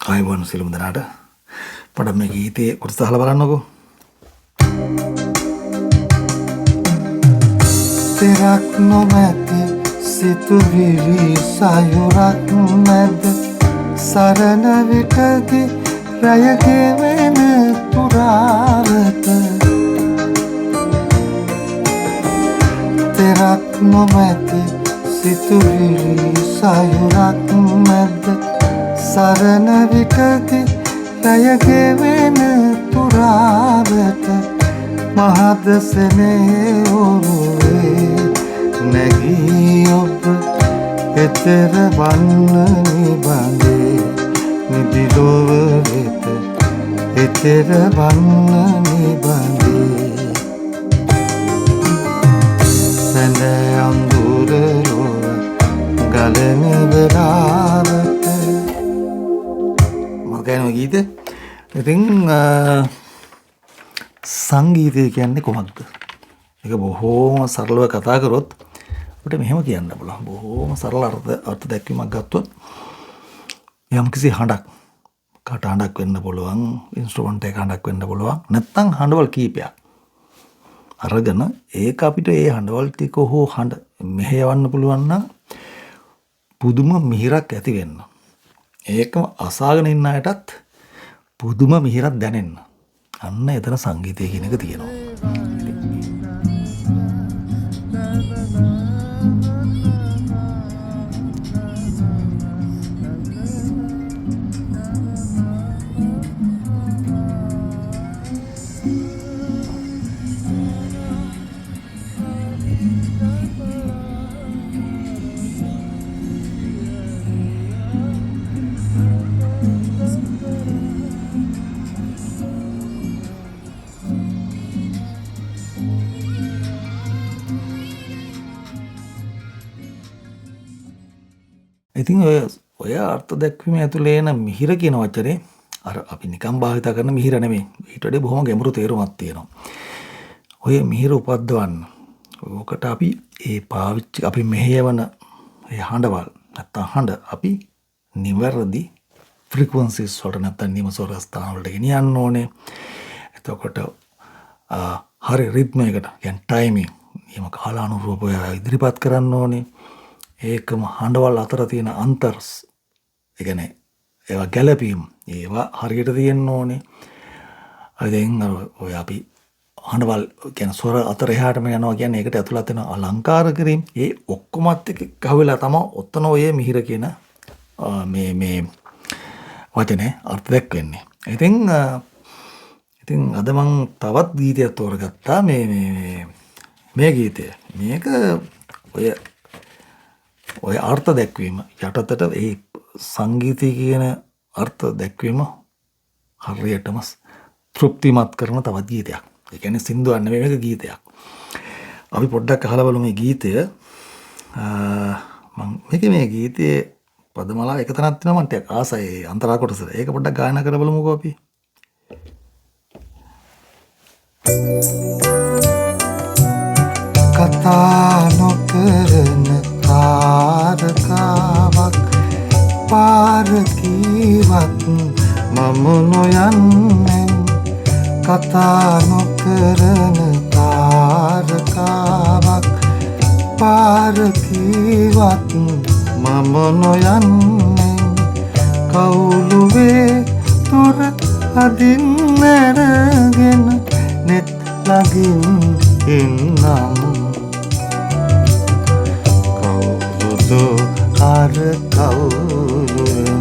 ආයුබෝවන් සියලුම දෙනාට. පොඩ්ඩක් මේ ගීතේ කොටස අහලා බලන්නකෝ. තෙරක් නොමැති සිතුවිලි සයුරක් මැද සරණ විටදී රයගේ වෙන පුරාවට තෙරක් නොමැති සිතුවිලි සයුරක් මැද සරණ විටදී රයගේ වෙන පුරාවට මහදසනේ ඔරුවේ නැගී ඔබ එතර වන්න නිබඳේ නිදිලොව වෙත එතර වන්න නිබඳේ සැඳ අඳුරලොව ගලන වෙලාවට මගේන ගීතේ ඉතින් සංගීතය කියන්නේ කොහොමද? ඒක බොහෝම සරලව කතා කරොත් අපිට මෙහෙම කියන්න පුළුවන්. බොහෝම සරල අර්ථ දැක්වීමක් ගත්තොත් යම්කිසි හඬක් කට හඬක් වෙන්න පුළුවන්, ඉන්ස්ට්‍රුමන්ට් එක හඬක් වෙන්න පුළුවන්. නැත්නම් හඬවල් කීපයක් අරගෙන ඒක අපිට ඒ හඬවල් ටික හෝ හඬ මෙහෙයවන්න පුළුවන් නම් පුදුම මිහිරක් ඇති වෙන්න. ඒකම අසාගෙන ඉන්න අයටත් පුදුම මිහිරක් දැනෙන්න. අන්න එතන සංගීතය කියන එක තියෙනවා. ඉතින් ඔය අර්ථ දැක්වීම ඇතුලේ එන මිහිර කියන වචනේ අර අපි නිකම් භාවිත කරන මිහිර නෙමෙයි. ඊට වඩා බොහොම ගැඹුරු තේරුමක් තියෙනවා. ඔය මිහිර උපද්දවන්න. ඕකට අපි ඒ පාවිච්චි අපි මෙහෙයවන ඒ හඬවල් නැත්තම් හඬ අපි නිවැරදි ෆ්‍රීකවන්සිස් වලට නැත්තම් නියම ස්වර ස්ථාන වලට ගෙනියන්න ඕනේ. එතකොට හරි රිද්මයකට කියන්නේ ටයිමින් නියම කාලානුරූපව ඉදිරිපත් කරන්න ඕනේ. ඒකම හඬවල් අතර තියෙන අන්තරස් ඒ කියන්නේ ඒවා ගැළපීම් ඒවා හරියට තියෙන්න ඕනේ. දැන් ඔය අපි හඬවල් කියන ස්වර අතර එහාටම යනවා කියන්නේ ඒකට ඇතුළත් වෙන අලංකාර කිරීම ඒ ඔක්කොමත් එක්ක ගහවෙලා තමයි ඔතන ඔය මිහිර කියන මේ වචනේ අර්ථ දැක්වෙන්නේ. ඉතින් අද මම තවත් ගීතයක් තෝරගත්තා මේ ගීතය. මේක ඔය අර්ථ දැක්වීම යටතට ඒ සංගීතය කියන අර්ථ දැක්වීම හරියටම තෘප්තිමත් කරන තවත් ගීතයක්. ඒ කියන්නේ සින්දුවක් නෙමෙයි මේක ගීතයක්. අපි පොඩ්ඩක් අහලා බලමු මේ ගීතය. මේ ගීතයේ පදමාලා එක තැනක් තියෙනවා මම ටිකක් ආසයි අන්තරා කොටසට. ඒක පොඩ්ඩක් ගායනා කරලා බලමුකෝ අපි. කතා නොකරන තාරකාවක් පාර කීවත් මම නොයන්නේ කතා නොකරන තාරකාවක් පාර කීවත් මම නොයන්නේ කවුළුවේ තොර අදින් නැරගෙන නෙත් ළඟින් එන්නම් අර කවුරුවේ